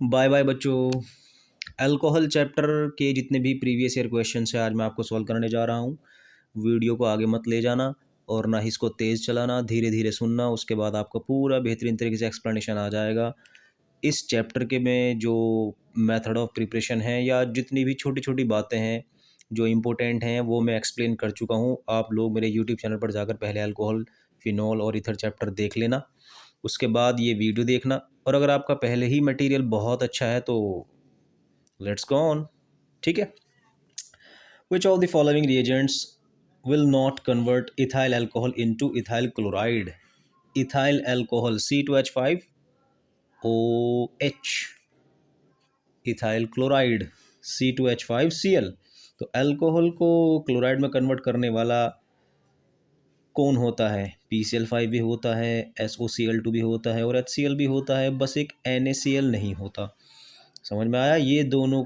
Bye bye बच्चों। Alcohol chapter के जितने भी प्रीवियस ईयर क्वेश्चन है आज मैं आपको सॉल्व करने जा रहा हूँ। वीडियो को आगे मत ले जाना और ना ही इसको तेज़ चलाना, धीरे धीरे सुनना। उसके बाद आपको पूरा बेहतरीन तरीके से एक्सप्लेनेशन आ जाएगा। इस चैप्टर के में जो मेथड ऑफ प्रिपरेशन है या जितनी भी छोटी छोटी बातें हैं जो इम्पोर्टेंट हैं वो मैं एक्सप्लेन कर चुका हूँ। आप लोग मेरे यूट्यूब चैनल पर जाकर पहले अल्कोहल, फिनॉल और ईथर चैप्टर देख लेना, उसके बाद ये वीडियो देखना। और अगर आपका पहले ही मटेरियल बहुत अच्छा है तो लेट्स गो ऑन। ठीक है। Which of the following reagents will not convert ethyl alcohol into ethyl chloride? Ethyl alcohol C2H5 OH, ethyl chloride C2H5Cl। तो अल्कोहल को क्लोराइड में कन्वर्ट करने वाला कौन होता है? PCl5 भी होता है, SOCl2 भी होता है और HCl भी होता है, बस एक NaCl नहीं होता। समझ में आया? ये तीनों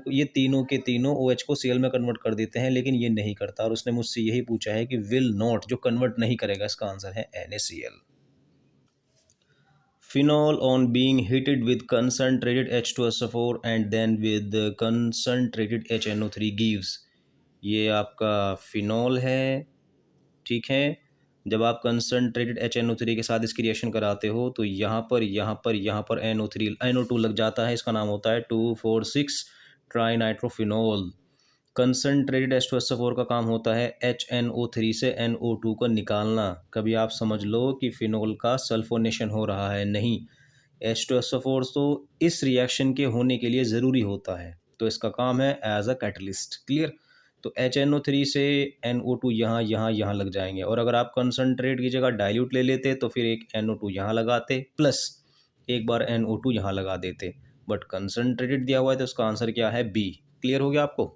के तीनों OH को Cl में कन्वर्ट कर देते हैं, लेकिन ये नहीं करता। और उसने मुझसे यही पूछा है कि विल नॉट, जो कन्वर्ट नहीं करेगा, इसका आंसर है NaCl। Phenol on being heated with concentrated H2SO4 and then with concentrated HNO3 gives। ये आपका फिनॉल है। ठीक है। जब आप कंसनट्रेटेड HNO3 के साथ इसकी रिएक्शन कराते हो तो यहाँ पर NO2 लग जाता है। इसका नाम होता है 2,4,6 ट्राइनाइट्रोफिनॉल। कंसनट्रेटेड H2SO4 का काम होता है HNO3 से NO2 को निकालना। कभी आप समझ लो कि फिनॉल का सल्फोनेशन हो रहा है, नहीं। H2SO4 तो इस रिएक्शन के होने के लिए ज़रूरी होता है, तो इसका काम है एज अ कैटलिस्ट। क्लियर? तो HNO3 से NO2 यहाँ लग जाएंगे। और अगर आप कंसनट्रेट की जगह डाइल्यूट ले लेते तो फिर एक NO2 यहाँ लगाते प्लस एक बार NO2 यहाँ लगा देते, बट कंसनट्रेटेड दिया हुआ है तो उसका आंसर क्या है? B। क्लियर हो गया आपको?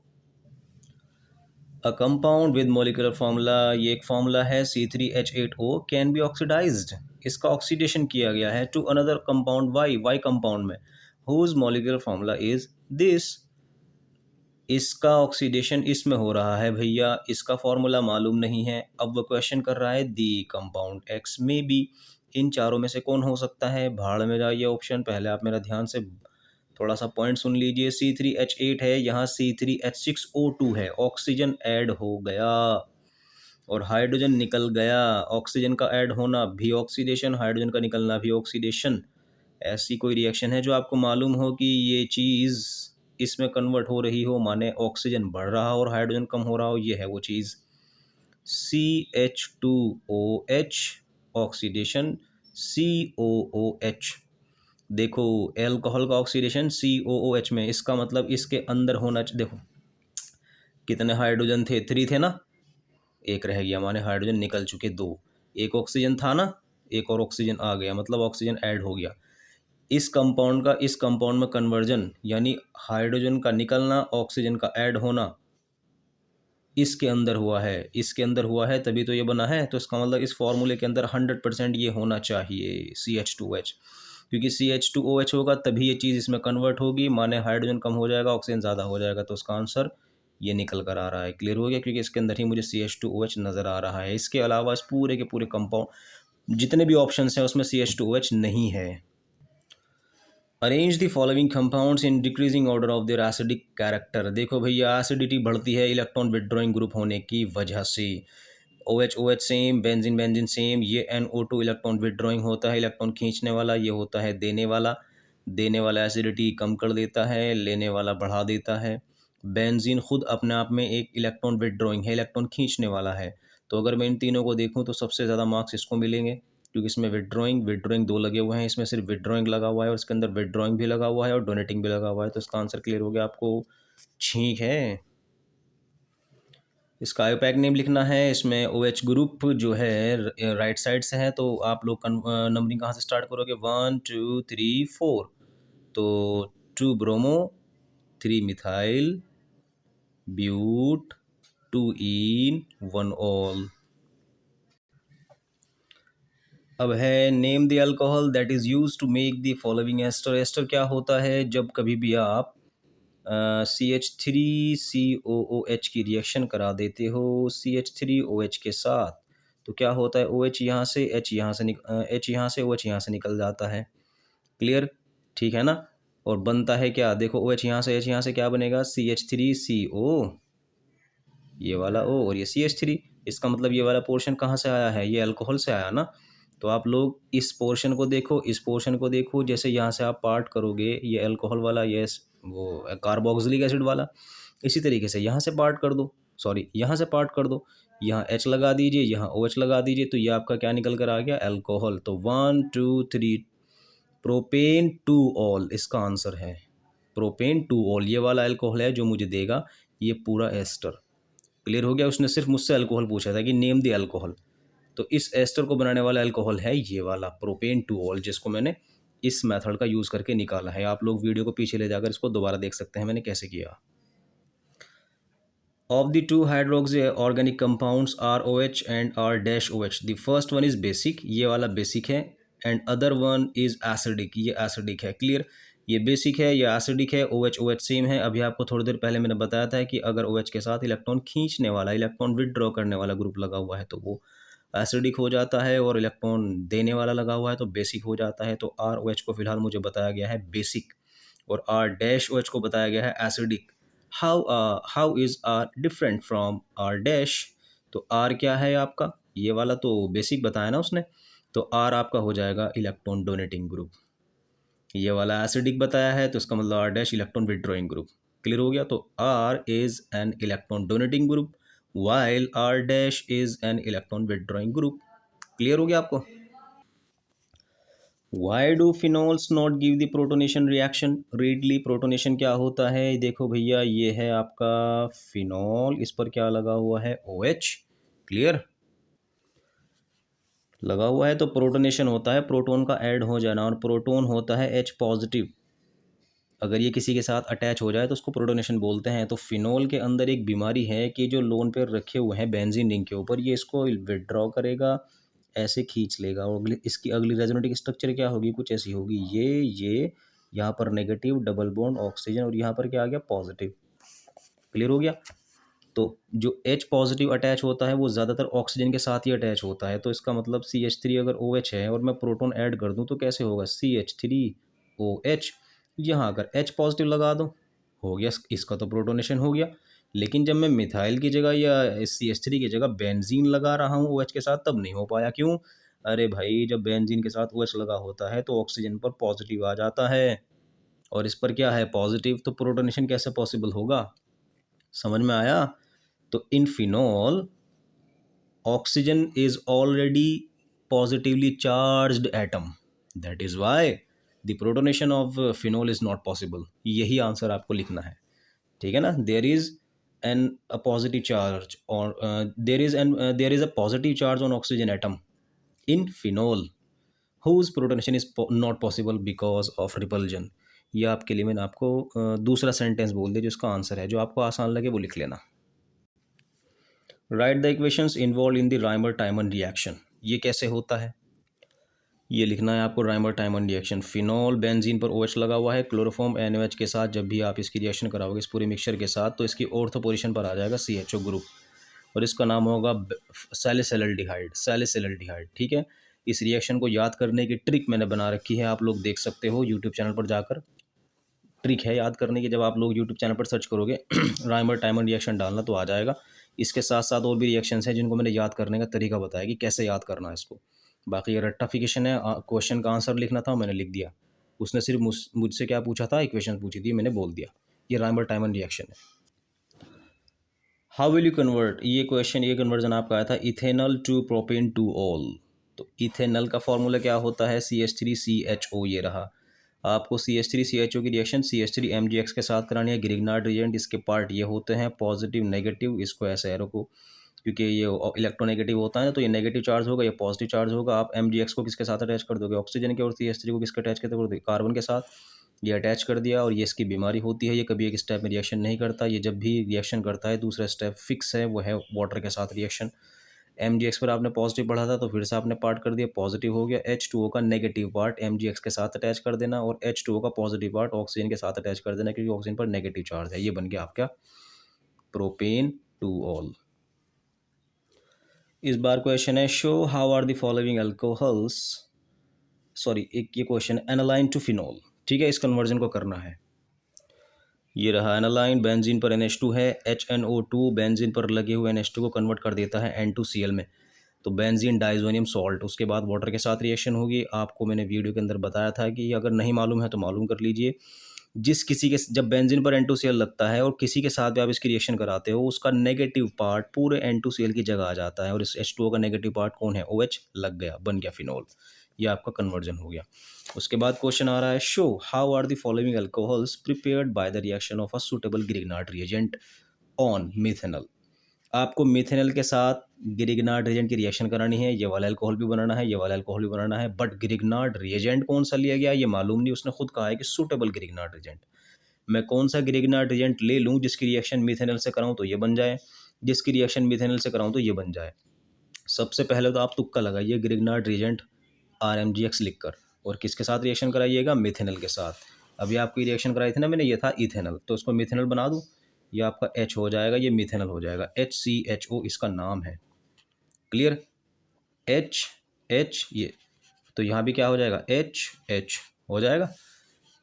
A compound with molecular formula, ये एक फार्मूला है C3H8O, कैन बी ऑक्सीडाइज्ड। इसका ऑक्सीडेशन किया गया है to another compound Y compound में, whose molecular formula is this. इसका ऑक्सीडेशन इसमें हो रहा है भैया, इसका फॉर्मूला मालूम नहीं है। अब वो क्वेश्चन कर रहा है दी कंपाउंड एक्स में बी, इन चारों में से कौन हो सकता है? भाड़ में जाइए ऑप्शन। पहले आप मेरा ध्यान से थोड़ा सा पॉइंट सुन लीजिए। C3H8 है, यहाँ C3H6O2 है, ऑक्सीजन ऐड हो गया और हाइड्रोजन निकल गया। ऑक्सीजन का ऐड होना भी ऑक्सीडेशन, हाइड्रोजन का निकलना भी ऑक्सीडेशन। ऐसी कोई रिएक्शन है जो आपको मालूम हो कि ये चीज़ इसमें कन्वर्ट हो रही हो, माने ऑक्सीजन बढ़ रहा हो और हाइड्रोजन कम हो रहा हो? ये है वो चीज़। CH2OH oxidation COOH। देखो एल्कोहल का ऑक्सीडेशन COOH में, इसका मतलब इसके अंदर होना देखो कितने हाइड्रोजन थे? 3 थे ना, एक रह गया, माने हाइड्रोजन निकल चुके 2। एक ऑक्सीजन था ना, एक और ऑक्सीजन आ गया, मतलब ऑक्सीजन ऐड हो गया। इस कंपाउंड का इस कंपाउंड में कन्वर्जन, यानी हाइड्रोजन का निकलना, ऑक्सीजन का ऐड होना, इसके अंदर हुआ है, इसके अंदर हुआ है, तभी तो ये बना है। तो इसका मतलब इस फॉर्मूले के अंदर 100% ये होना चाहिए CH2OH, क्योंकि CH2OH होगा तभी ये चीज़ इसमें कन्वर्ट होगी, माने हाइड्रोजन कम हो जाएगा, ऑक्सीजन ज़्यादा हो जाएगा। तो उसका आंसर ये निकल कर आ रहा है। क्लियर हो गया? क्योंकि इसके अंदर ही मुझे CH2OH नज़र आ रहा है। इसके अलावा इस पूरे के पूरे कंपाउंड जितने भी ऑप्शन हैं उसमें CH2OH नहीं है। Arrange the following compounds in decreasing order of their acidic character. देखो भैया, एसिडिटी बढ़ती है इलेक्ट्रॉन विड्रॉइंग ग्रुप होने की वजह से। OH OH same, benzene benzene same. ये NO2 इलेक्ट्रॉन विड्रॉइंग होता है, इलेक्ट्रॉन खींचने वाला, ये होता है देने वाला। देने वाला एसिडिटी कम कर देता है, लेने वाला बढ़ा देता है। बेंजीन खुद अपने आप में एक इलेक्ट्रॉन विड्रॉइंग है, इलेक्ट्रॉन खींचने वाला है। तो अगर मैं इन तीनों को देखूँ तो सबसे ज़्यादा मार्क्स इसको मिलेंगे, क्योंकि इसमें विड्रॉइंग 2 लगे हुए हैं, इसमें सिर्फ विड्रॉइंग लगा हुआ है और इसके अंदर विड्रॉइंग भी लगा हुआ है और डोनेटिंग भी लगा हुआ है। तो इसका आंसर क्लियर हो गया आपको? ठीक है। इसका आयोपैक नेम लिखना है। इसमें OH ग्रुप जो है राइट साइड से है, तो आप लोग नंबरिंग कहाँ से स्टार्ट करोगे? 1 2 3 4। तो 2 bromo, 3 methyl, but, 2 en, 1 ol. अब है name the alcohol that is use to make the following ester. Ester क्या होता है? जब कभी भी आप CH3COOH की रिएक्शन करा देते हो CH3OH के साथ, तो क्या होता है? OH यहाँ से H यहाँ से OH यहाँ से निकल जाता है। क्लियर? ठीक है ना? और बनता है क्या, देखो ओ एच यहाँ से, एच यहाँ से क्या बनेगा, CH3CO, ये वाला O और ये CH3। इसका मतलब ये वाला पोर्शन कहाँ से आया है, ये अल्कोहल से आया ना। तो आप लोग इस पोर्शन को देखो, इस पोर्शन को देखो, जैसे यहाँ से आप पार्ट करोगे ये अल्कोहल वाला, ये वो कार्बोक्सिलिक एसिड वाला, इसी तरीके से यहाँ से पार्ट कर दो, सॉरी यहाँ से पार्ट कर दो, यहाँ H लगा दीजिए, यहाँ OH लगा दीजिए, तो ये आपका क्या निकल कर आ गया, अल्कोहल। तो 1 2 3 प्रोपेन टू ऑल इसका आंसर है, प्रोपेन टू ऑल ये वाला अल्कोहल है जो मुझे देगा ये पूरा एस्टर। क्लियर हो गया, उसने सिर्फ मुझसे अल्कोहल पूछा था कि नेम द अल्कोहल, तो इस एस्टर को बनाने वाला अल्कोहल है ये वाला प्रोपेन टू ऑल, जिसको मैंने इस मेथड का यूज़ करके निकाला है। आप लोग वीडियो को पीछे ले जाकर इसको दोबारा देख सकते हैं मैंने कैसे किया। Of the two hydroxy organic compounds ROH and R dash OH, the first one is basic, ये वाला basic है, and other one is acidic, ये acidic है। क्लियर, ये बेसिक है, ये एसिडिक है, OH OH सेम है। अभी आपको थोड़ी देर पहले मैंने बताया था कि अगर OH के साथ इलेक्ट्रॉन खींचने वाला, इलेक्ट्रॉन विदड्रॉ करने वाला ग्रुप लगा हुआ है तो वो एसिडिक हो जाता है, और इलेक्ट्रॉन देने वाला लगा हुआ है तो बेसिक हो जाता है। तो ROH को फिलहाल मुझे बताया गया है बेसिक, और R डैश OH को बताया गया है acidic. How is R different from R dash, तो आर क्या है आपका, ये वाला तो बेसिक बताया ना उसने, तो आर आपका हो जाएगा इलेक्ट्रॉन डोनेटिंग ग्रुप। ये वाला एसिडिक बताया है तो इसका मतलब R dash electron withdrawing group. Clear हो गया, तो R is an electron donating group while R dash is an electron withdrawing group. Clear हो गया आपको। Why do phenols not give the protonation reaction readily, protonation क्या होता है, देखो भैया ये है आपका फिनॉल, इस पर क्या लगा हुआ है, OH। क्लियर, लगा हुआ है तो प्रोटोनेशन होता है प्रोटोन का ऐड हो जाना, और प्रोटोन होता है H पॉजिटिव। अगर ये किसी के साथ अटैच हो जाए तो उसको प्रोटोनेशन बोलते हैं। तो फिनॉल के अंदर एक बीमारी है कि जो लोन पेयर रखे हुए हैं बेंजीन रिंग के ऊपर, ये इसको विड्रॉ करेगा, ऐसे खींच लेगा, और इसकी अगली रेजोनेटिक स्ट्रक्चर क्या होगी, कुछ ऐसी होगी, ये यहाँ पर नेगेटिव डबल बॉन्ड ऑक्सीजन, और यहाँ पर क्या आ गया, पॉजिटिव। क्लियर हो गया। तो जो H पॉजिटिव अटैच होता है वो ज़्यादातर ऑक्सीजन के साथ ही अटैच होता है। तो इसका मतलब CH3 अगर OH है और मैं प्रोटॉन ऐड कर दूं तो कैसे होगा, CH3OH, यहाँ अगर H पॉजिटिव लगा दो, हो गया, इसका तो प्रोटोनेशन हो गया। लेकिन जब मैं मिथाइल की जगह या CH3 की जगह बेंजीन लगा रहा हूँ OH के साथ, तब नहीं हो पाया। क्यों, अरे भाई जब बेंजीन के साथ OH लगा होता है तो ऑक्सीजन पर पॉजिटिव आ जाता है, और इस पर क्या है, पॉजिटिव, तो प्रोटोनेशन कैसे पॉसिबल होगा, समझ में आया। तो in phenol oxygen is already positively charged atom, that is why the protonation of phenol is not possible. यही आंसर आपको लिखना है, ठीक है ना। There is an a positive charge, और there is a positive charge on oxygen atom in phenol whose protonation is not possible because of repulsion. ये आपके लिए मैंने आपको दूसरा सेंटेंस बोल दिया, जिसका आंसर है, जो आपको आसान लगे वो लिख लेना। Right the equations involve in the Rymer Tiemann reaction, ये कैसे होता है, ये लिखना है आपको। Rymer Tiemann reaction, phenol benzene पर OH लगा हुआ है, क्लोरोफॉर्म NOH के साथ जब भी आप इसकी रिएक्शन कराओगे इस पूरे मिक्सचर के साथ, तो इसकी ऑर्थो पोजीशन पर आ जाएगा CHO ग्रुप, और इसका नाम होगा सैलिसिलडिहाइड, सैलिसिलडिहाइड, ठीक है। इस रिएक्शन को याद करने की ट्रिक मैंने बना रखी है, आप लोग देख सकते हो यूट्यूब चैनल पर जाकर। ट्रिक है याद करने की, जब आप लोग यूट्यूब चैनल पर सर्च करोगे राइमर टाइमर रिएक्शन डालना तो आ जाएगा। इसके साथ साथ और भी रिएक्शंस हैं जिनको मैंने याद करने का तरीका बताया कि कैसे याद करना है इसको। बाकी ये रट्टाफिकेशन है, क्वेश्चन का आंसर लिखना था मैंने लिख दिया, उसने सिर्फ मुझसे क्या पूछा था, इक्वेशन पूछी थी, मैंने बोल दिया। ये राइमर टाइमर रिएक्शन है। हाउ विल यू कन्वर्ट, ये क्वेश्चन, ये कन्वर्जन आपका आया था, ethanol to propan two ol. तो इथेनॉल का फॉर्मूला क्या होता है, CH3CHO, ये रहा। आपको CH3CHO की रिएक्शन CH3MgX के साथ करानी है, ग्रिग्नार्ड रिएजेंट, इसके पार्ट ये होते हैं पॉजिटिव नेगेटिव, इसको ऐसे एरो को, क्योंकि ये इलेक्ट्रोनेगेटिव होता है ना, तो ये नेगेटिव चार्ज होगा, ये पॉजिटिव चार्ज होगा। आप MgX को किसके साथ अटैच कर दोगे, ऑक्सीजन के, और CH3 को किसके अटैच कर दोगे, कार्बन के साथ। ये अटैच कर दिया, और ये इसकी बीमारी होती है, ये कभी एक स्टेप में रिएक्शन नहीं करता, ये जब भी रिएक्शन करता है दूसरा स्टेप फिक्स है, वो है वाटर के साथ रिएक्शन। MgX पर आपने पॉजिटिव पढ़ा था तो फिर से आपने पार्ट कर दिया, पॉजिटिव हो गया। H2O का नेगेटिव पार्ट MgX के साथ अटैच कर देना, और H2O का पॉजिटिव पार्ट ऑक्सीजन के साथ अटैच कर देना, क्योंकि ऑक्सीजन पर नेगेटिव चार्ज है। ये बन गया आपका प्रोपेन टू ऑल। इस बार क्वेश्चन है, show how are the following alcohols, sorry एक ये क्वेश्चन एनालाइन टू फिनॉल, ठीक है, इस कन्वर्जन को करना है। ये रहा एनालाइन, बेंजीन पर NH2 है, HNO2 बेंजीन पर लगे हुए NH2 को कन्वर्ट कर देता है N2Cl में, तो बेंजीन डाइजोनियम सॉल्ट, उसके बाद वाटर के साथ रिएक्शन होगी। आपको मैंने वीडियो के अंदर बताया था कि अगर नहीं मालूम है तो मालूम कर लीजिए। जिस किसी के जब बेंजीन पर N2Cl लगता है और किसी के साथ भी आप इसकी रिएक्शन कराते हो, उसका नेगेटिव पार्ट पूरे N2Cl की जगह आ जाता है, और इस H2O का नेगेटिव पार्ट कौन है? OH लग गया, बन गया फिनॉल। ये आपका कन्वर्जन हो गया। उसके बाद क्वेश्चन आ रहा है, show how are the following alcohols prepared by the reaction of a suitable Grignard reagent on methanol. आपको मिथेनॉल के साथ ग्रिग्नार्ड रिएजेंट की रिएक्शन करानी है, ये वाला अल्कोहल भी बनाना है, ये वाला अल्कोहल भी बनाना है, बट ग्रिग्नार्ड रिएजेंट कौन सा लिया गया ये मालूम नहीं। उसने खुद कहा है कि सूटेबल ग्रिग्नार्ड रिएजेंट। मैं कौन सा ग्रिग्नार्ड रिएजेंट ले लूँ जिसकी रिएक्शन मिथेनॉल से कराऊँ तो ये बन जाए, जिसकी रिएक्शन मिथेनॉल से कराऊँ तो ये बन जाए। सबसे पहले तो आप तुक्का लगाइए ग्रिग्नार्ड रिएजेंट RMGX लिखकर, और किसके साथ रिएक्शन कराइएगा? मिथेनॉल के साथ। अभी आपकी रिएक्शन कराई थी ना मैंने, ये था इथेनॉल, तो उसको मिथेनॉल बना दूँ, ये आपका H हो जाएगा, ये मिथेनॉल हो जाएगा, HCHO इसका नाम है। क्लियर? H ये, तो यहाँ भी क्या हो जाएगा? HH हो जाएगा।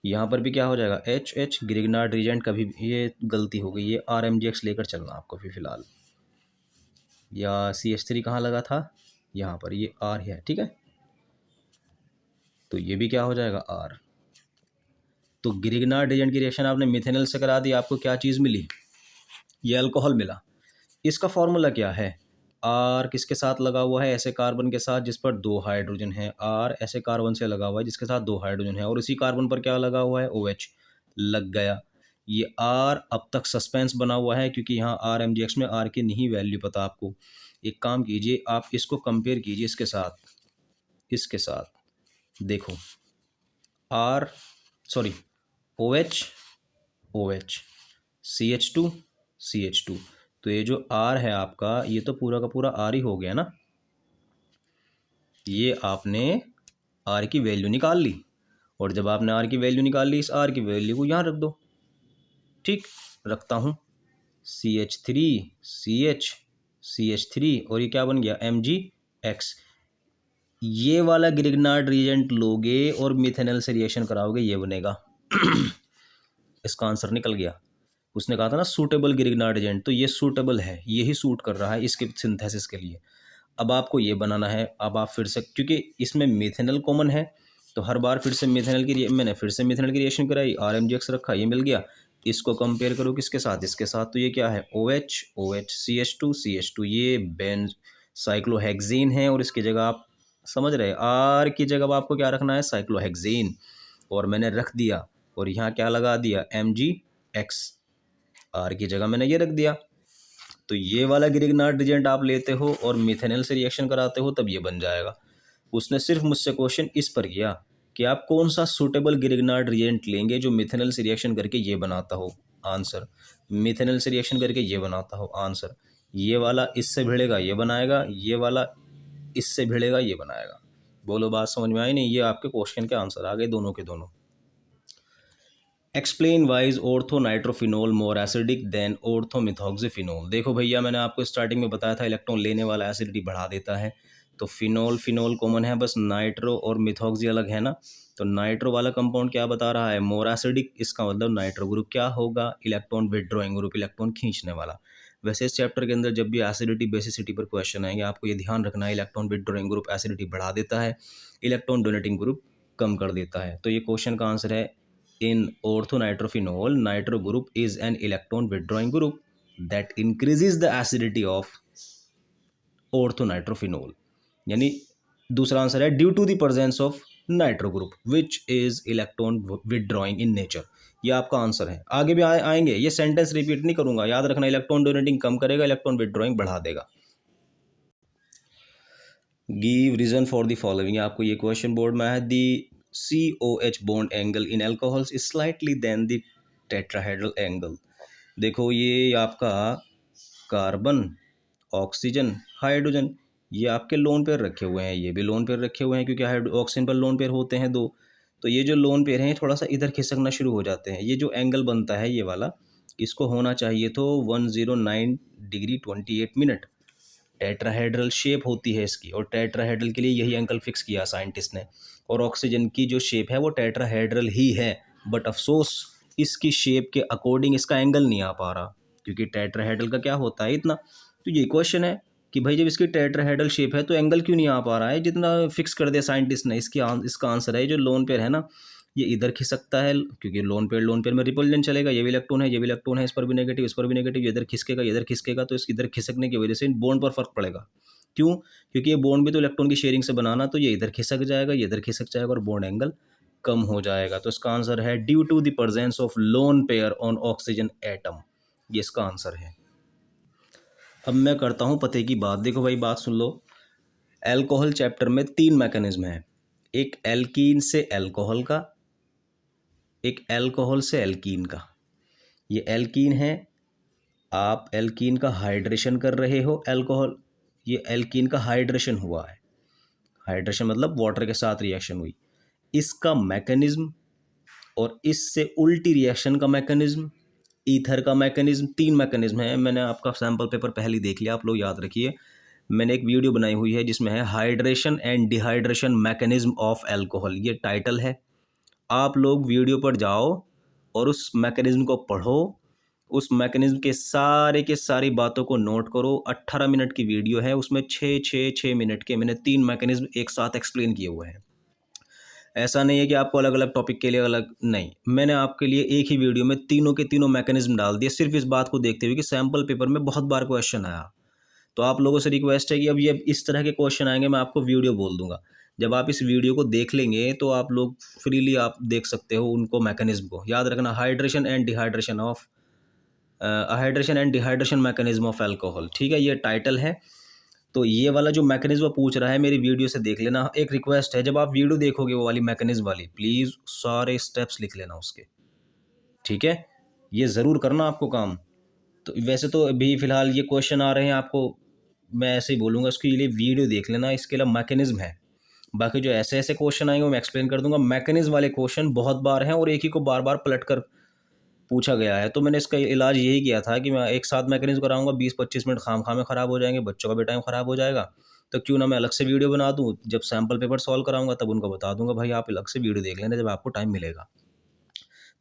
यहाँ पर भी क्या हो जाएगा? HH। ग्रिग्नार्ड रिएजेंट कभी ये गलती हो गई, ये RMGX लेकर चलना आपको फिलहाल, या CH3 कहाँ लगा था? यहाँ पर, ये R है, ठीक है, तो ये भी क्या हो जाएगा? R। तो ग्रिग्नार्ड रिएजेंट की रिएक्शन आपने मिथेनॉल से करा दी, आपको क्या चीज़ मिली? ये अल्कोहल मिला। इसका फॉर्मूला क्या है? R किसके साथ लगा हुआ है? ऐसे कार्बन के साथ जिस पर 2 हाइड्रोजन है। R ऐसे कार्बन से लगा हुआ है जिसके साथ 2 हाइड्रोजन है, और इसी कार्बन पर क्या लगा हुआ है? OH लग गया। ये R अब तक सस्पेंस बना हुआ है क्योंकि यहाँ RMGX में R की नहीं वैल्यू पता आपको। एक काम कीजिए, आप इसको कंपेयर कीजिए इसके साथ, इसके साथ देखो, R sorry OH OH CH2 CH2, तो ये जो R है आपका, ये तो पूरा का पूरा R ही हो गया ना। ये आपने R की वैल्यू निकाल ली, और जब आपने R की वैल्यू निकाल ली, इस R की वैल्यू को यहाँ रख दो। ठीक, रखता हूँ, CH3 CH3, और ये क्या बन गया? MgX। ये वाला ग्रिग्नार्ड रिएजेंट लोगे और मिथेनॉल से रिएक्शन कराओगे, ये बनेगा। इसका आंसर निकल गया। उसने कहा था ना सूटेबल ग्रिग्नार्ड एजेंट, तो ये सूटेबल है, यही सूट कर रहा है इसके सिंथेसिस के लिए। अब आपको ये बनाना है। अब आप फिर से, क्योंकि इसमें मिथेनॉल कॉमन है, तो हर बार फिर से मिथेनॉल की मैंने फिर से मिथेनॉल की रिएक्शन कराई, RMGX रखा, ये मिल गया। इसको कंपेयर करो किसके साथ? इसके साथ, तो ये क्या है? OH OH CH2 ये बेंज साइक्लोहेक्सेन है, और इसकी जगह आप समझ रहे, R की जगह आपको क्या रखना है? साइक्लोहेक्सेन, और मैंने रख दिया, और यहाँ क्या लगा दिया? MgX। R की जगह मैंने ये रख दिया। तो ये वाला ग्रिग्नार्ड रिएजेंट आप लेते हो और मिथेनॉल से रिएक्शन कराते हो, तब ये बन जाएगा। उसने सिर्फ मुझसे क्वेश्चन इस पर किया कि आप कौन सा सूटेबल ग्रिग्नार्ड रिएजेंट लेंगे जो मिथेनॉल से रिएक्शन करके ये बनाता हो। आंसर, मिथेनॉल से रिएक्शन करके ये बनाता हो। आंसर, ये वाला इससे भिड़ेगा ये बनाएगा, ये वाला इससे भिड़ेगा ये बनाएगा। बोलो, बात समझ में आई नहीं? ये आपके क्वेश्चन के आंसर आ गए दोनों के दोनों। Explain why's orthonitrophenol more acidic than orthomethoxyphenol. देखो भैया, मैंने आपको स्टार्टिंग में बताया था इलेक्ट्रॉन लेने वाला एसिडिटी बढ़ा देता है, तो फिनोल कॉमन है, बस नाइट्रो और मिथॉक्सी अलग है ना। तो नाइट्रो वाला कंपाउंड क्या बता रहा है? More acidic. इसका मतलब नाइट्रो ग्रुप क्या होगा? इलेक्ट्रॉन विड्रॉइंग ग्रुप, इलेक्ट्रॉन खींचने वाला। वैसे इस चैप्टर के अंदर जब भी एसिडिटी बेसिसिटी पर क्वेश्चन आएंगे, आपको ये ध्यान रखना है, इलेक्ट्रॉन विड्रॉइंग ग्रुप एसिडिटी बढ़ा देता है, इलेक्ट्रॉन डोनेटिंग ग्रुप कम कर देता है। तो ये क्वेश्चन का आंसर है, in orthonitrophenol, nitro group is an electron withdrawing group that increases the acidity of orthonitrophenol। यानी दूसरा आंसर है due to the presence of nitro group which is electron withdrawing in nature. ये आपका answer है। आगे भी आएंगे, ये सेंटेंस रिपीट नहीं करूंगा, याद रखना, इलेक्ट्रॉन डोनेटिंग कम करेगा, इलेक्ट्रॉन विड्रॉइंग बढ़ा देगा। Give reason for the following, आपको ये क्वेश्चन बोर्ड में है। The COH bond angle in alcohols is slightly than the tetrahedral angle. देखो, ये आपका कार्बन, ऑक्सीजन, हाइड्रोजन, ये आपके लोन पेयर रखे हुए हैं, ये भी लोन पेयर रखे हुए हैं, क्योंकि ऑक्सीजन पर लोन पेयर होते हैं 2। तो ये जो लोन पेयर हैं थोड़ा सा इधर खिसकना शुरू हो जाते हैं। ये जो एंगल बनता है ये वाला, इसको होना चाहिए तो 109 डिग्री 28 मिनट। टेट्राहेड्रल शेप होती है इसकी, और टेट्राहेड्रल के लिए यही एंगल फिक्स किया साइंटिस्ट ने। और ऑक्सीजन की जो शेप है वो टेट्राहेड्रल ही है, बट अफसोस इसकी शेप के अकॉर्डिंग इसका एंगल नहीं आ पा रहा, क्योंकि टेट्राहेड्रल का क्या होता है इतना। तो ये क्वेश्चन है कि भाई जब इसकी टेट्राहेड्रल शेप है तो एंगल क्यों नहीं आ पा रहा है जितना फिक्स कर दिया साइंटिस्ट ने। इसका आंसर है जो लोन पेयर है ना, ये इधर खिसकता है, क्योंकि लोन पेयर में रिपल्जन चलेगा, ये भी इलेक्ट्रॉन है, ये भी इलेक्ट्रॉन है, इस पर भी नेगेटिव, इस पर भी नेगेटिव, ये इधर खिसकेगा, तो इस इधर खिसकने की वजह से बॉन्ड पर फर्क पड़ेगा। क्यों? क्योंकि ये बॉन्ड भी तो इलेक्ट्रॉन की शेयरिंग से बनाना, तो ये इधर खिसक जाएगा, ये इधर खिसक जाएगा और बॉन्ड एंगल कम हो जाएगा। तो इसका आंसर है due to the presence of lone pair on oxygen atom, ये इसका आंसर है। अब मैं करता हूँ पते की बात। देखो भाई बात सुन लो, एल्कोहल चैप्टर में 3 मैकेनिज्म है, एक एल्कीन से एल्कोहल का, एक एल्कोहल से एल्कीन का। ये एल्कीन है, आप एल्कीन का हाइड्रेशन कर रहे हो, एल्कोहल, ये एल्कीन का हाइड्रेशन हुआ है, हाइड्रेशन मतलब वाटर के साथ रिएक्शन हुई, इसका मैकेनिज्म, और इससे उल्टी रिएक्शन का मैकेनिज्म, ईथर का मैकेनिज्म। 3 मैकेनिज्म है। मैंने आपका सैम्पल पेपर पहले ही देख लिया, आप लोग याद रखिए। मैंने एक वीडियो बनाई हुई है जिसमें है hydration and dehydration mechanism of alcohol, ये टाइटल है। आप लोग वीडियो पर जाओ और उस मैकेनिज्म को पढ़ो, उस मैकेनिज्म के सारी बातों को नोट करो। 18 मिनट की वीडियो है, उसमें 6 मिनट के मैंने 3 मैकेनिज्म एक साथ एक्सप्लेन किए हुए हैं। ऐसा नहीं है कि आपको अलग अलग टॉपिक के लिए अलग, नहीं, मैंने आपके लिए एक ही वीडियो में तीनों के तीनों मैकेनिज्म डाल दिए, सिर्फ इस बात को देखते हुए कि सैम्पल पेपर में बहुत बार क्वेश्चन आया। तो आप लोगों से रिक्वेस्ट है कि अब ये इस तरह के क्वेश्चन आएंगे, मैं आपको वीडियो बोल दूंगा, जब आप इस वीडियो को देख लेंगे तो आप लोग फ्रीली आप देख सकते हो उनको, मैकेनिज्म को याद रखना। Hydration and dehydration mechanism of alcohol, ठीक है, ये टाइटल है। तो ये वाला जो मैकेनिज्म पूछ रहा है मेरी वीडियो से देख लेना। एक रिक्वेस्ट है, जब आप वीडियो देखोगे वो वाली मैकेनिज्म वाली, प्लीज़ सारे स्टेप्स लिख लेना उसके, ठीक है, ये ज़रूर करना आपको काम। तो वैसे तो अभी फ़िलहाल ये क्वेश्चन आ रहे हैं आपको, मैं ऐसे ही बोलूँगा, उसके लिए वीडियो देख लेना, इसके अलावा मैकेनिज्म है। बाकी जो ऐसे ऐसे क्वेश्चन आएंगे वो मैं एक्सप्लेन कर दूंगा। मैकेनिज्म वाले क्वेश्चन बहुत बार हैं और एक ही को बार बार पलट कर पूछा गया है, तो मैंने इसका इलाज यही किया था कि मैं एक साथ मैकेनिज्म कराऊंगा, 20-25 मिनट खाम में ख़राब हो जाएंगे, बच्चों का भी टाइम ख़राब हो जाएगा, तो क्यों ना मैं अलग से वीडियो बना दूं, जब सैम्पल पेपर सॉल्व कराऊंगा तब उनको बता दूंगा भाई आप अलग से वीडियो देख लेना जब आपको टाइम मिलेगा।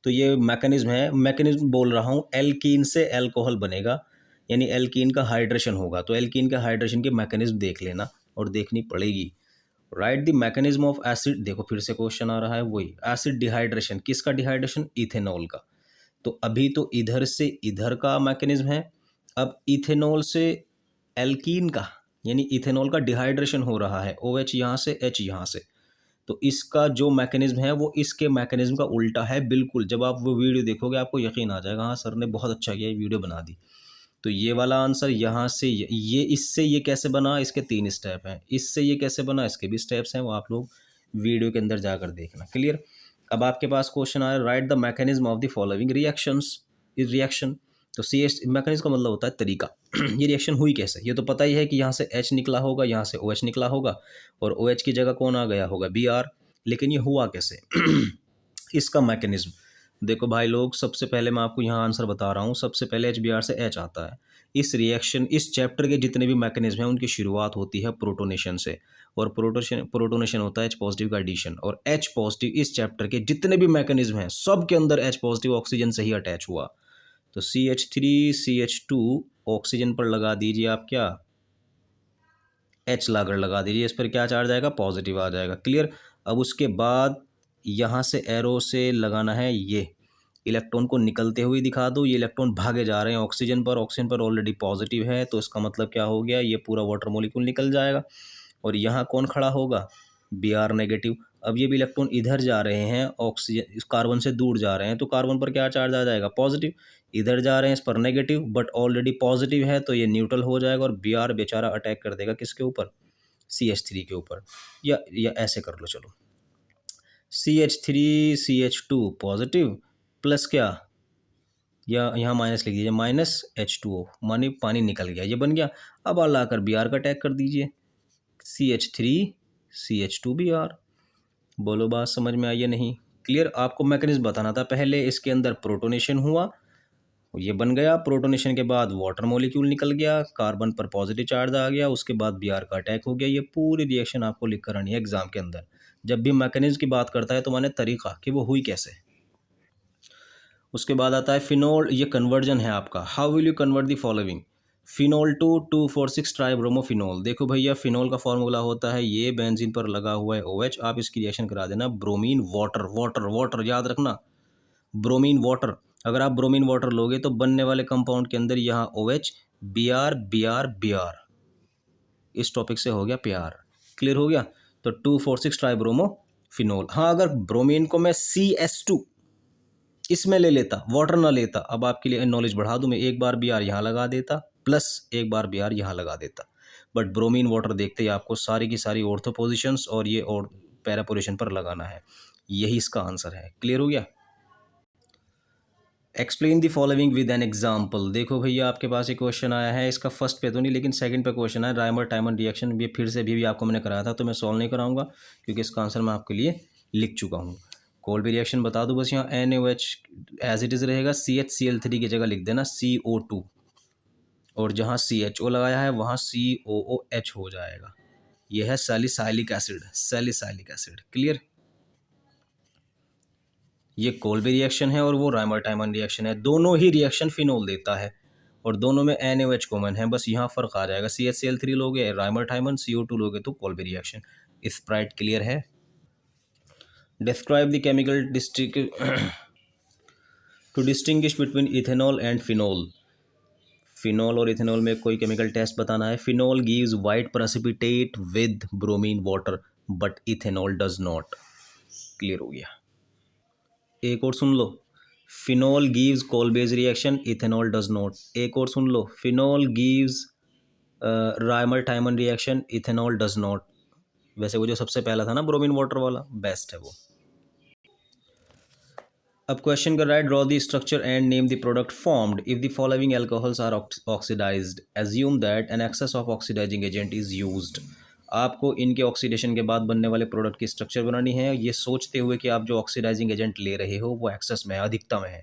तो ये मैकेनिज्म है, मैकेनिज्म बोल रहा हूँ, एल्कीन से एल्कोहल बनेगा, यानी एल्कीन का हाइड्रेशन होगा, तो एल्कीन का हाइड्रेशन की मैकेनिज्म देख लेना और देखनी पड़ेगी। Right the mechanism of acid, देखो फिर से क्वेश्चन आ रहा है वही, एसिड डिहाइड्रेशन, किसका डिहाइड्रेशन, इथेनॉल का। तो अभी तो इधर से इधर का मैकेनिज्म है, अब इथेनॉल से एल्कीन का, यानी इथेनॉल का डिहाइड्रेशन हो रहा है, OH यहाँ से, H यहाँ से, तो इसका जो मैकेनिज्म है वो इसके मैकेनिज्म का उल्टा है बिल्कुल। जब आप वो वीडियो देखोगे आपको यकीन आ जाएगा, हाँ सर ने बहुत अच्छा किया, ये वीडियो बना दी। तो ये वाला आंसर यहाँ से ये इससे ये कैसे बना, इसके 3 स्टेप हैं, इससे ये कैसे बना, इसके भी स्टेप्स हैं, वो आप लोग वीडियो के अंदर जाकर देखना। क्लियर? अब आपके पास क्वेश्चन आया, right the mechanism of the following reactions, इस रिएक्शन। तो CH मैकेनिज्म का मतलब होता है तरीका। ये रिएक्शन हुई कैसे, ये तो पता ही है कि यहाँ से H निकला होगा, यहाँ से OH निकला होगा, और OH की जगह कौन आ गया होगा, Br। लेकिन ये हुआ कैसे इसका मैकेनिज्म देखो भाई लोग, सबसे पहले मैं आपको यहाँ आंसर बता रहा हूँ, सबसे पहले HBr से H आता है। इस रिएक्शन, इस चैप्टर के जितने भी मैकेनिज्म हैं उनकी शुरुआत होती है प्रोटोनेशन से, और प्रोटोनेशन होता है H पॉजिटिव का एडिशन, और H पॉजिटिव इस चैप्टर के जितने भी मैकेनिज्म हैं सब के अंदर H पॉजिटिव ऑक्सीजन से ही अटैच हुआ। तो CH3CH2 ऑक्सीजन पर लगा दीजिए आप क्या, H लाकर लगा दीजिए, इस पर क्या चार्ज आएगा, पॉजिटिव आ जाएगा। क्लियर? अब उसके बाद यहाँ से एरो से लगाना है, ये इलेक्ट्रॉन को निकलते हुए दिखा दो, ये इलेक्ट्रॉन भागे जा रहे हैं ऑक्सीजन पर ऑलरेडी पॉजिटिव है, तो इसका मतलब क्या हो गया, ये पूरा वाटर मॉलिक्यूल निकल जाएगा, और यहाँ कौन खड़ा होगा, Br नेगेटिव। अब ये भी इलेक्ट्रॉन इधर जा रहे हैं, ऑक्सीजन इस कार्बन से दूर जा रहे हैं, तो कार्बन पर क्या चार्ज आ जाएगा, पॉजिटिव। इधर जा रहे हैं इस पर नेगेटिव, बट ऑलरेडी पॉजिटिव है, तो ये न्यूट्रल हो जाएगा, और Br बेचारा अटैक कर देगा किसके ऊपर, CH3 के ऊपर। या ऐसे कर लो, चलो, CH3CH2 पॉजिटिव प्लस क्या, या यहाँ माइनस लिख दीजिए, -H2O, मानी पानी निकल गया, ये बन गया। अब लाकर Br का अटैक कर दीजिए, CH3CH2Br। बोलो बात समझ में आई या नहीं? क्लियर? आपको मैकेनिज्म बताना था, पहले इसके अंदर प्रोटोनेशन हुआ, ये बन गया, प्रोटोनेशन के बाद वाटर मॉलिक्यूल निकल गया, कार्बन पर पॉजिटिव चार्ज आ गया, उसके बाद Br का अटैक हो गया। ये पूरी रिएक्शन आपको लिख कर आनी है एग्जाम के अंदर, जब भी मैकेनिज्म की बात करता है तो माने तरीका कि वो हुई कैसे। उसके बाद आता है फिनोल, ये कन्वर्जन है आपका। How will you convert the following, phenol to 2,4,6 tribromophenol. देखो भैया फिनोल का फॉर्मूला होता है ये, बेंजीन पर लगा हुआ है OH, आप इसकी रिएक्शन करा देना ब्रोमीन वाटर, वाटर वाटर याद रखना, ब्रोमीन वाटर। अगर आप ब्रोमीन वाटर लोगे तो बनने वाले कंपाउंड के अंदर यहाँ OH, Br, इस टॉपिक से हो गया प्यार, क्लियर हो गया। तो 2,4,6 ट्राइब्रोमो फिनोल। हाँ अगर ब्रोमीन को मैं CS2 इसमें ले लेता, वाटर ना लेता, अब आपके लिए नॉलेज बढ़ा दूं मैं, एक बार Br यहाँ लगा देता प्लस एक बार Br यहाँ लगा देता, बट ब्रोमीन वाटर देखते ही आपको सारी की सारी ऑर्थो पोजिशंस और ये और पैरा पोजिशन पर लगाना है, यही इसका आंसर है, क्लियर हो गया। Explain the following with an example. देखो भैया आपके पास एक क्वेश्चन आया है, इसका फर्स्ट पे तो नहीं लेकिन सेकंड पे क्वेश्चन है, राइमर टाइमर रिएक्शन। ये फिर से भी आपको मैंने कराया था तो मैं सॉल्व नहीं कराऊंगा क्योंकि इसका आंसर मैं आपके लिए लिख चुका हूँ। कोल्बी रिएक्शन बता दूँ बस, यहाँ NaOH एज इट इज़ रहेगा, CHCl3 की जगह लिख देना CO2, और जहाँ CHO लगाया है वहाँ COOH हो जाएगा। यह है salicylic acid, salicylic acid, clear. ये कोल्बी रिएक्शन है और वो राइमर टाइमर रिएक्शन है, दोनों ही रिएक्शन फिनोल देता है और दोनों में NaOH कॉमन है, बस यहाँ फ़र्क आ जाएगा, CHCl3 लोगे राइमर टाइमर, CO2 लोगे तो कोल्बी रिएक्शन। स्प्राइट क्लियर है। Describe the chemical to distinguish between ethanol and phenol. Phenol और इथेनॉल में कोई केमिकल टेस्ट बताना है। Phenol gives white precipitate with bromine water but ethanol does not, clear हो गया। एक और सुन लो, phenol gives Kolbe's reaction, ethanol does not. एक और सुन लो, phenol gives Reimer Tiemann reaction, ethanol does not. वैसे वो जो सबसे पहला था ना ब्रोमीन वाटर वाला, बेस्ट है वो। अब क्वेश्चन कर रहा है, draw the structure and name the product formed if the following alcohols are oxidised, assume that an excess of oxidising agent is used. आपको इनके ऑक्सीडेशन के बाद बनने वाले प्रोडक्ट की स्ट्रक्चर बनानी है, ये सोचते हुए कि आप जो ऑक्सीडाइजिंग एजेंट ले रहे हो वो एक्सेस में है, अधिकता में है।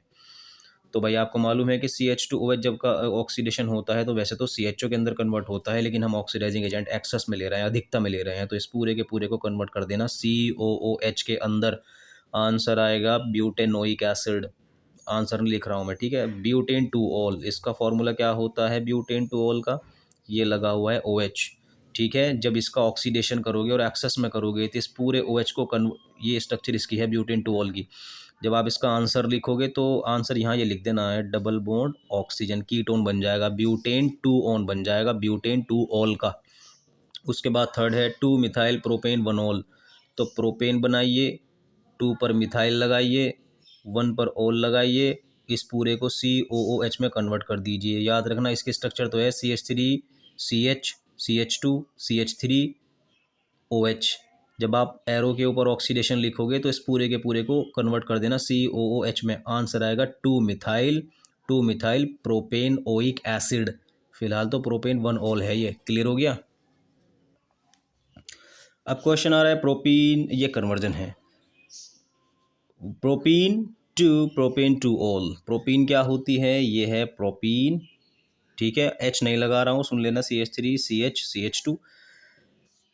तो भाई आपको मालूम है कि CH2OH जब का ऑक्सीडेशन होता है तो वैसे तो CHO के अंदर कन्वर्ट होता है, लेकिन हम ऑक्सीडाइजिंग एजेंट एक्सेस में ले रहे हैं, अधिकता में ले रहे हैं, तो इस पूरे के पूरे को कन्वर्ट कर देना COOH के अंदर। आंसर आएगा ब्यूटेनोइक एसिड। आंसर नहीं लिख रहा हूँ मैं, ठीक है। ब्यूटेन टू ऑल, इसका फॉर्मूला क्या होता है ब्यूटेन टू ऑल का, ये लगा हुआ है OH, ठीक है। जब इसका ऑक्सीडेशन करोगे और एक्सेस में करोगे तो इस पूरे OH को ये स्ट्रक्चर इसकी है ब्यूटेन टू ऑल की। जब आप इसका आंसर लिखोगे तो आंसर यहाँ ये लिख देना है, डबल बॉन्ड ऑक्सीजन, कीटोन बन जाएगा, ब्यूटेन टू ऑन बन जाएगा, ब्यूटेन टू ऑल का। उसके बाद थर्ड है 2 मिथाइल प्रोपेन 1 ऑल, तो प्रोपेन बनाइए, 2 पर मिथाइल लगाइए, 1 पर ऑल लगाइए, इस पूरे को COOH में कन्वर्ट कर दीजिए। याद रखना इसकी स्ट्रक्चर तो है CH3 CH CH2 CH3 OH। जब आप एरो के ऊपर ऑक्सीडेशन लिखोगे तो इस पूरे के पूरे को कन्वर्ट कर देना COOH में। आंसर आएगा 2 मिथाइल प्रोपेन ओइक एसिड। फिलहाल तो प्रोपेन 1 ऑल है ये, क्लियर हो गया। अब क्वेश्चन आ रहा है प्रोपीन, ये कन्वर्जन है, प्रोपेन टू ऑल। प्रोपीन क्या होती है, ये है प्रोपीन, ठीक है। H नहीं लगा रहा हूँ, सुन लेना, CH3 CH CH2,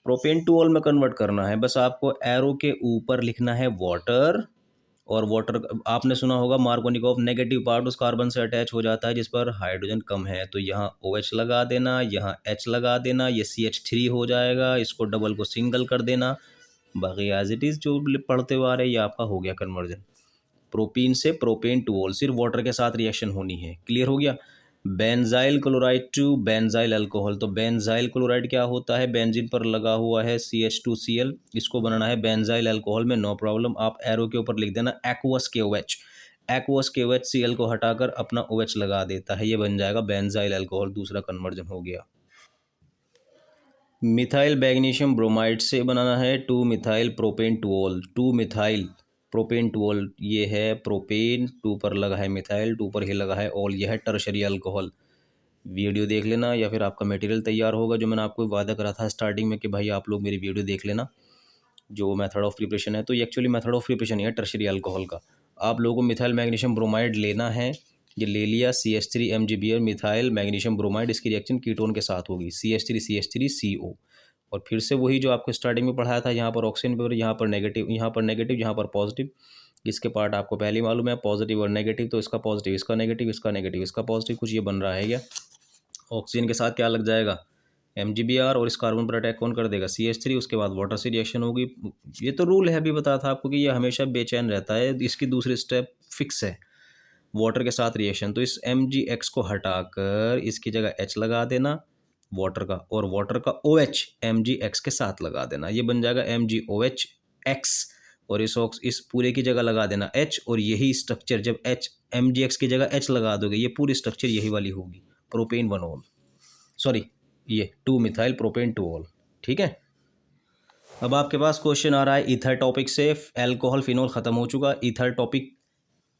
propane two all में कन्वर्ट करना है। बस आपको एरो के ऊपर लिखना है वाटर, और वाटर आपने सुना होगा मार्कोनिकॉफ, नेगेटिव पार्ट उस कार्बन से अटैच हो जाता है जिस पर हाइड्रोजन कम है, तो यहाँ OH लगा देना, यहाँ H लगा देना, ये CH3 हो जाएगा, इसको डबल को सिंगल कर देना, बाकी एज इट इज़ जो पढ़ते हुए आ रहे हैं ये आपका हो गया कन्वर्जन। प्रोपीन से प्रोपेन टू ऑल, सिर्फ वाटर के साथ रिएक्शन होनी है, क्लियर हो गया। Benzyl chloride to benzyl alcohol, तो बेंजाइल क्लोराइड क्या होता है, बेंजीन पर लगा हुआ है CH2Cl, इसको बनाना है बेंजाइल अल्कोहल में, नो प्रॉब्लम। आप एरो के ऊपर लिख देना aqueous KOH, aqueous KOH Cl को हटाकर अपना OH लगा देता है, ये बन जाएगा बेंजाइल अल्कोहल, दूसरा कन्वर्जन हो गया। मिथाइल मैग्नीशियम ब्रोमाइड से बनाना है 2 methyl propane two all, 2 methyl propane two all, ये है प्रोपेन, 2 पर लगा है मिथाइल, 2 पर ही लगा है ऑल, यह है टर्शरी अल्कोहल। वीडियो देख लेना या फिर आपका मटेरियल तैयार होगा, जो मैंने आपको वादा करा था स्टार्टिंग में कि भाई आप लोग मेरी वीडियो देख लेना, जो मेथड ऑफ प्रिपरेशन है, तो ये एक्चुअली मेथड ऑफ प्रिपरेशन ही है टर्शरी अल्कोहल का। आप लोगों को मिथाइल मैग्नीशियम ब्रोमाइड लेना है, ये ले लिया, CH3 MgBr methyl magnesium bromide, इसकी रिएक्शन कीटोन के साथ होगी, CH3 CH3 CO, और फिर से वही जो आपको स्टार्टिंग में पढ़ाया था, यहाँ पर ऑक्सीजन पेपर, यहाँ पर नेगेटिव, यहाँ पर नेगेटिव, यहाँ पर पॉजिटिव। इसके पार्ट आपको पहले ही मालूम है, पॉजिटिव और नेगेटिव, तो इसका पॉजिटिव, इसका नेगेटिव, इसका नेगेटिव, इसका पॉजिटिव, कुछ ये बन रहा है क्या। ऑक्सीजन के साथ क्या लग जाएगा, MgBr, और इस कार्बन पर अटैक कौन कर देगा, CH3, उसके बाद वाटर से रिएक्शन होगी। ये तो रूल है, अभी बताया था आपको कि ये हमेशा बेचैन रहता है, इसकी दूसरी स्टेप फिक्स है, वाटर के साथ रिएक्शन। तो इस MgX को हटाकर इसकी जगह H लगा देना वाटर का, और वाटर का OH MgX के साथ लगा देना, ये बन जाएगा MgOH(X), और इस पूरे की जगह लगा देना H, और यही स्ट्रक्चर जब MgX की जगह H लगा दोगे, ये पूरी स्ट्रक्चर यही वाली होगी, प्रोपेन 1-ऑल, सॉरी ये 2-मिथाइल प्रोपेन 2-ऑल। ठीक है, अब आपके पास क्वेश्चन आ रहा है ईथर टॉपिक से। अल्कोहल फिनोल ख़त्म हो चुका, ईथर टॉपिक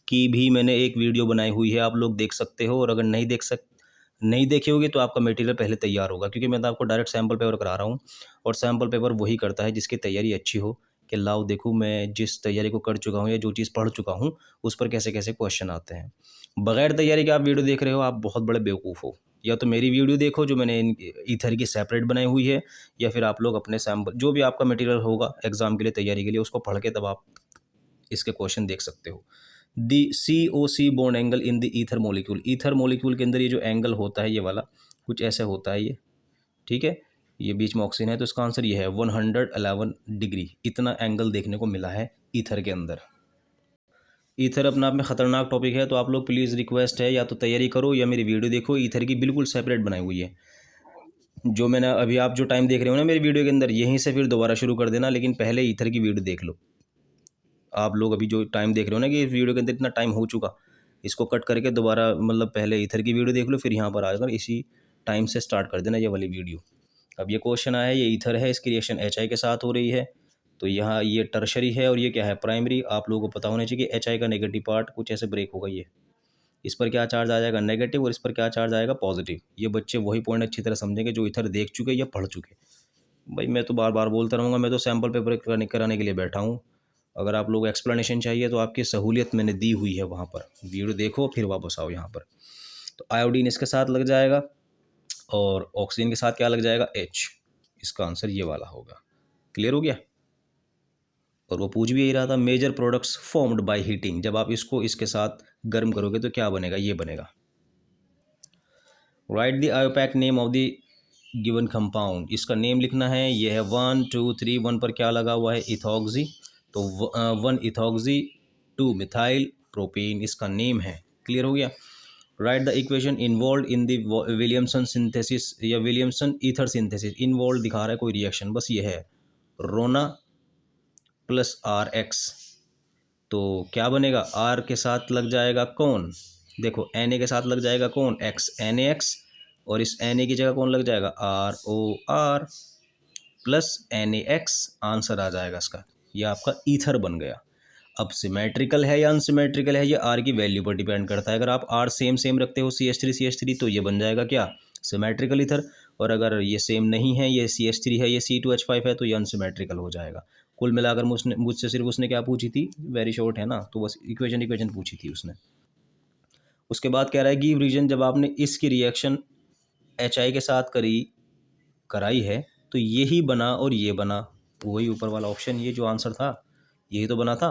की भी मैंने एक वीडियो बनाई हुई है, आप लोग देख सकते हो, और अगर नहीं देखी होगी तो आपका मटेरियल पहले तैयार होगा, क्योंकि मैं तो आपको डायरेक्ट सैम्पल पेपर करा रहा हूँ, और सैम्पल पेपर वही करता है जिसकी तैयारी अच्छी हो, कि लाओ देखूँ मैं जिस तैयारी को कर चुका हूँ या जो चीज़ पढ़ चुका हूँ उस पर कैसे कैसे क्वेश्चन आते हैं। बगैर तैयारी के आप वीडियो देख रहे हो, आप बहुत बड़े बेवकूफ़ हो। या तो मेरी वीडियो देखो जो मैंने ईथर की सेपरेट बनाई हुई है, या फिर आप लोग अपने सैम्पल जो भी आपका मटेरियल होगा एग्ज़ाम के लिए तैयारी के लिए, उसको पढ़ के तब आप इसके क्वेश्चन देख सकते हो। दी COC bond angle in the ether molecule, ether molecule के अंदर ये जो एंगल होता है ये वाला कुछ ऐसे होता है ये, ठीक है, ये बीच में ऑक्सीजन है, तो इसका आंसर ये है 111 डिग्री, इतना एंगल देखने को मिला है ईथर के अंदर। ईथर अपने आप में ख़तरनाक टॉपिक है, तो आप लोग प्लीज़ रिक्वेस्ट है या तो तैयारी करो या मेरी वीडियो देखो, ईथर की बिल्कुल सेपरेट बनाई हुई है। जो मैंने अभी आप जो टाइम देख रहे हो ना मेरी वीडियो के अंदर, यहीं से फिर दोबारा शुरू कर देना, लेकिन पहले ईथर की वीडियो देख लो। आप लोग अभी जो टाइम देख रहे हो ना कि इस वीडियो के अंदर इतना टाइम हो चुका, इसको कट करके दोबारा मतलब पहले ईथर की वीडियो देख लो, फिर यहाँ पर आकर इसी टाइम से स्टार्ट कर देना ये वाली वीडियो। अब ये क्वेश्चन आया, ये ईथर है, इसकी रिएक्शन HI के साथ हो रही है, तो यहाँ ये टर्शरी है और ये क्या है, प्राइमरी। आप लोगों को पता होना चाहिए कि HI का नेगेटिव पार्ट कुछ ऐसे ब्रेक होगा, ये इस पर क्या चार्ज आ जाएगा, नेगेटिव, और इस पर क्या चार्ज आएगा, पॉजिटिव। ये बच्चे वही पॉइंट अच्छी तरह समझेंगे जो ईथर देख चुके या पढ़ चुके। भाई मैं तो बार बार बोलता रहूँगा, मैं तो सैम्पल पेपर कराने के लिए बैठा हूँ। अगर आप लोग एक्सप्लेनेशन चाहिए तो आपकी सहूलियत मैंने दी हुई है, वहाँ पर वीडियो देखो फिर वापस आओ यहाँ पर। तो आयोडीन इसके साथ लग जाएगा, और ऑक्सीजन के साथ क्या लग जाएगा, H। इसका आंसर ये वाला होगा। क्लियर हो गया। और वो पूछ भी यही रहा था, major products formed by heating, जब आप इसको इसके साथ गर्म करोगे तो क्या बनेगा, ये बनेगा। Right the IUPAC name of the given compound, इसका नेम लिखना है, ये है 1 2 3। 1 पर क्या लगा हुआ है, इथॉक्सी, तो 1 इथॉक्सी 2 मिथाइल प्रोपेन इसका नेम है। क्लियर हो गया। Right the equation involve in the Williamson synthesis या विलियमसन ईथर सिंथेसिस। इन्वॉल्व दिखा रहा है कोई रिएक्शन, बस ये है रोना प्लस RX, तो क्या बनेगा, R के साथ लग जाएगा कौन, देखो Na के साथ लग जाएगा कौन, X, NaX, और इस Na की जगह कौन लग जाएगा, ROR प्लस NaX, आंसर आ जाएगा इसका। ये आपका ईथर बन गया। अब सिमेट्रिकल है या अनसिमेट्रिकल है, ये R की वैल्यू पर डिपेंड करता है। अगर आप R सेम रखते हो CH3 तो ये बन जाएगा क्या, सिमेट्रिकल ईथर, और अगर ये सेम नहीं है, ये CH3 है, ये C2H5 है, तो ये अनसिमेट्रिकल हो जाएगा। कुल मिलाकर मुझसे सिर्फ उसने क्या पूछी थी, वेरी शॉर्ट है ना, तो बस इक्वेशन पूछी थी उसने। उसके बाद कह रहा है गिव रीजन, जब आपने इसकी रिएक्शन HI के साथ कराई है तो यही बना और ये बना, वही ऊपर वाला ऑप्शन, ये जो आंसर था यही तो बना था,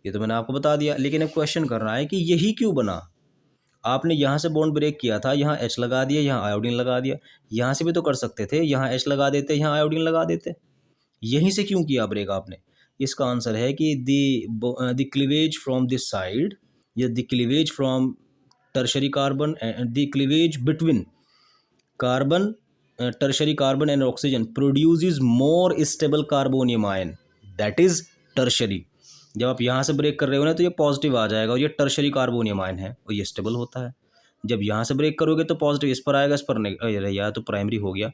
ये तो मैंने आपको बता दिया। लेकिन अब क्वेश्चन कर रहा है कि यही क्यों बना, आपने यहाँ से बॉन्ड ब्रेक किया था, यहाँ H लगा दिया, यहाँ आयोडीन लगा दिया, यहाँ से भी तो कर सकते थे, यहाँ H लगा देते, यहाँ आयोडीन लगा देते, यहीं से क्यों किया ब्रेक आपने। इसका आंसर है कि the cleavage from this side, या the cleavage from tertiary carbon, the cleavage between carbon, tertiary carbon and oxygen produces more stable carbonium ion, that is tertiary। जब आप यहाँ से ब्रेक कर रहे हो ना तो ये पॉजिटिव आ जाएगा, और ये टर्शरी कार्बोनियम आयन है और ये स्टेबल होता है। जब यहाँ से ब्रेक करोगे तो पॉजिटिव इस पर आएगा, इस पर नहीं, या तो प्राइमरी हो गया।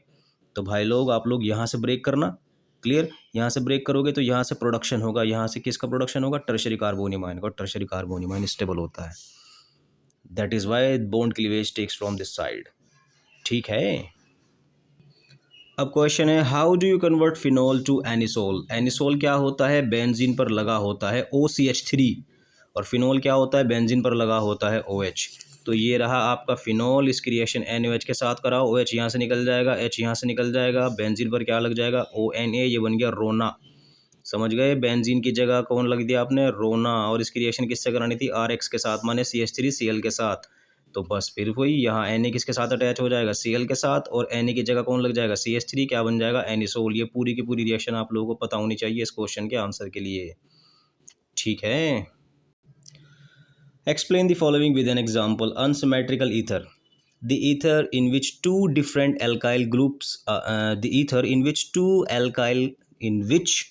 तो भाई लोग आप लोग यहाँ से ब्रेक करना, क्लियर, यहाँ से ब्रेक करोगे तो यहाँ से प्रोडक्शन होगा, यहाँ से किसका प्रोडक्शन होगा, टर्शरी कार्बोनियम आयन का, और टर्शरी कार्बोनियम आयन स्टेबल होता है, that is why bond cleavage takes from this side. ठीक है। अब क्वेश्चन है how do you convert phenol to anisole. Anisole क्या होता है, बेंजीन पर लगा होता है OCH3, और फिनॉल क्या होता है, बेंजीन पर लगा होता है OH। तो ये रहा आपका फिनॉल, इसकी रिएक्शन NaOH के साथ कराओ, OH यहाँ से निकल जाएगा, H यहाँ से निकल जाएगा, बेंजीन पर क्या लग जाएगा ONA, ये बन गया रोना। समझ गए, बेंजीन की जगह कौन लग दिया आपने, रोना, और इसकी रिएक्शन किससे करानी थी, RX के साथ, माने CH3Cl के साथ। तो बस फिर वही यहाँ Na किसके साथ अटैच हो जाएगा, Cl के साथ, और Na की जगह कौन लग जाएगा, CH3, क्या बन जाएगा एनिसोल। ये पूरी की पूरी रिएक्शन आप लोगों को पता होनी चाहिए इस क्वेश्चन के आंसर के लिए, ठीक है। Explain the following with an example. Unsymmetrical ether. The ether in which two different alkyl groups, the ether in which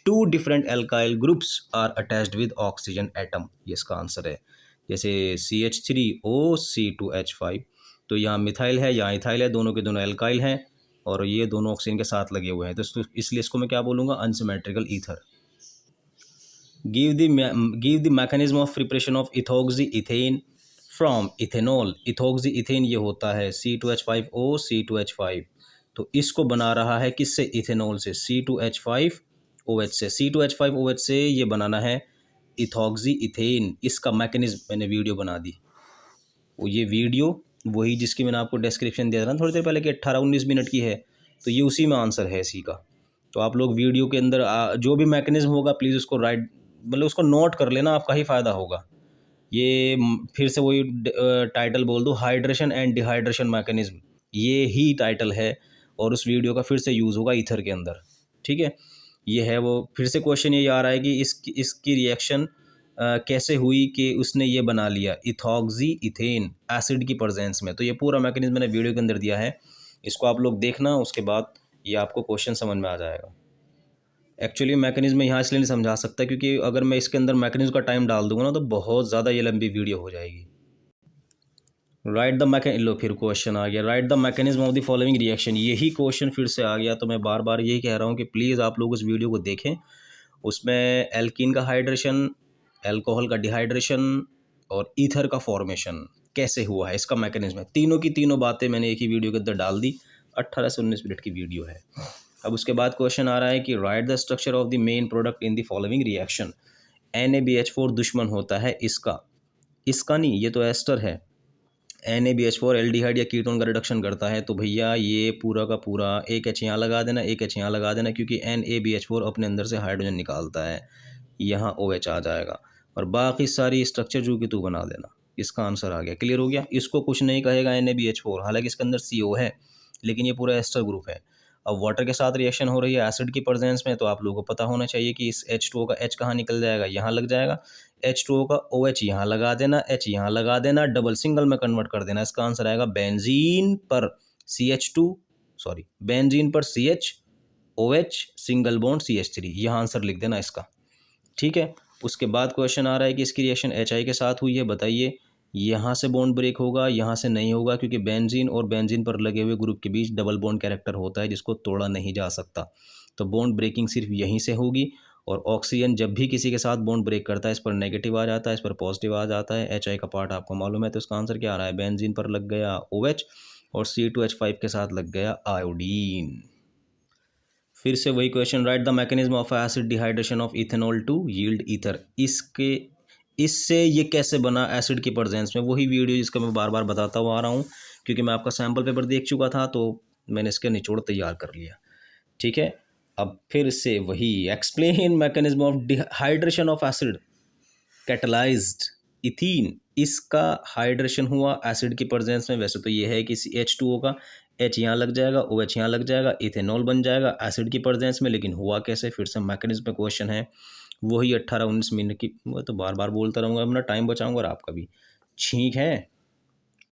two different alkyl groups are attached with oxygen atom. ये इसका answer है। जैसे CH3O C2H5, तो यहाँ methyl है, यहाँ ethyl है, दोनों के दोनों एल्काइल हैं और ये दोनों ऑक्सीजन के साथ लगे हुए हैं, तो इसलिए इसको मैं क्या बोलूँगा, unsymmetrical ether. Give the mechanism of preparation of ethoxyethane from ethanol. ethoxyethane ये होता है C2H5O C2H5, तो इसको बना रहा है किससे, इथेनॉल से, C2H5OH से, C2H5OH से ये बनाना है इथॉक्सीइथेन। इसका मैकेनिज्म मैंने वीडियो बना दी, वो ये वीडियो वही जिसकी मैंने आपको डिस्क्रिप्शन दिया था ना थोड़ी देर पहले कि 18-19 मिनट की है, तो ये उसी में आंसर है इसी का। तो आप लोग वीडियो के अंदर जो भी मैकेनिज्म होगा प्लीज़ उसको राइट, मतलब उसको नोट कर लेना, आपका ही फ़ायदा होगा। ये फिर से वही टाइटल बोल दो, हाइड्रेशन एंड डिहाइड्रेशन मैकेनिज्म, ये ही टाइटल है और उस वीडियो का फिर से यूज़ होगा ईथर के अंदर, ठीक है। ये है वो, फिर से क्वेश्चन ये आ रहा है कि इसकी रिएक्शन कैसे हुई कि उसने ये बना लिया इथॉक्सीइथेन एसिड की प्रेजेंस में। तो ये पूरा मैकेनिज्म मैंने वीडियो के अंदर दिया है, इसको आप लोग देखना, उसके बाद ये आपको क्वेश्चन समझ में आ जाएगा। एक्चुअली मैकेनिज्म में यहाँ इसलिए नहीं समझा सकता क्योंकि अगर मैं इसके अंदर मैकेनिज्म का टाइम डाल दूंगा ना तो बहुत ज़्यादा ये लंबी वीडियो हो जाएगी। राइट द मैकेनिज्म, लो फिर क्वेश्चन आ गया, right the mechanism of the following reaction. यही क्वेश्चन फिर से आ गया, तो मैं बार बार यही कह रहा हूँ कि प्लीज़ आप लोग उस वीडियो को देखें। उसमें एल्कीन का हाइड्रेशन, एल्कोहल का डिहाइड्रेशन और ईथर का फॉर्मेशन कैसे हुआ है, इसका मैकेनिज्म है। तीनों की तीनों बातें मैंने एक ही वीडियो के अंदर डाल दी, 18 से 19 मिनट की वीडियो है। अब उसके बाद क्वेश्चन आ रहा है कि right the structure of the main product in the following reaction. NaBH4 दुश्मन होता है इसका, इसका नहीं, ये तो एस्टर है। NaBH4 एल्डिहाइड या कीटोन का रिडक्शन करता है, तो भैया ये पूरा का पूरा एक एच यहाँ लगा देना, एक एच यहाँ लगा देना, क्योंकि NaBH4 अपने अंदर से हाइड्रोजन निकालता है, यहाँ OH आ जाएगा, और बाकी सारी स्ट्रक्चर जो कि तू बना देना। इसका आंसर आ गया, क्लियर हो गया। इसको कुछ नहीं कहेगा NaBH4, हालांकि इसके अंदर CO है, लेकिन ये पूरा एस्टर ग्रुप है। अब वाटर के साथ रिएक्शन हो रही है एसिड की प्रेजेंस में, तो आप लोगों को पता होना चाहिए कि इस H2O का H कहाँ निकल जाएगा, यहाँ लग जाएगा, H2O का OH यहाँ लगा देना, H यहाँ लगा देना, डबल सिंगल में कन्वर्ट कर देना। इसका आंसर आएगा बेंजीन पर बेंजीन पर CH, OH, single bond CH3, यहाँ आंसर लिख देना इसका, ठीक है। उसके बाद क्वेश्चन आ रहा है कि इसकी रिएक्शन HI के साथ हुई है, बताइए। यहाँ से बॉन्ड ब्रेक होगा, यहाँ से नहीं होगा, क्योंकि बेंजीन और बेंजीन पर लगे हुए ग्रुप के बीच डबल बॉन्ड कैरेक्टर होता है जिसको तोड़ा नहीं जा सकता, तो बॉन्ड ब्रेकिंग सिर्फ यहीं से होगी। और ऑक्सीजन जब भी किसी के साथ बॉन्ड ब्रेक करता है, इस पर नेगेटिव आ जाता है, इस पर पॉजिटिव आ जाता है। HI का पार्ट आपको मालूम है, तो इसका आंसर क्या आ रहा है, बेंजीन पर लग गया OH और C2H5 के साथ लग गया आयोडीन। फिर से वही question, write the mechanism of acid dehydration of ethanol to yield ether. इससे ये कैसे बना एसिड की प्रेजेंस में, वही वीडियो जिसका मैं बार बार बताता हुआ आ रहा हूँ, क्योंकि मैं आपका सैम्पल पेपर देख चुका था, तो मैंने इसके निचोड़ तैयार कर लिया, ठीक है। अब फिर से वही, explain mechanism of dehydration of acid catalysed ethene. इसका हाइड्रेशन हुआ एसिड की प्रेजेंस में। वैसे तो ये है कि H2O का H यहाँ लग जाएगा, OH यहाँ लग जाएगा, इथेनॉल बन जाएगा एसिड की प्रेजेंस में, लेकिन हुआ कैसे, फिर से मैकेनिज्म पे क्वेश्चन है। वही 18-19 मिनट की, मैं तो बार बार बोलता रहूँगा, अपना टाइम बचाऊँगा और आपका भी, ठीक है।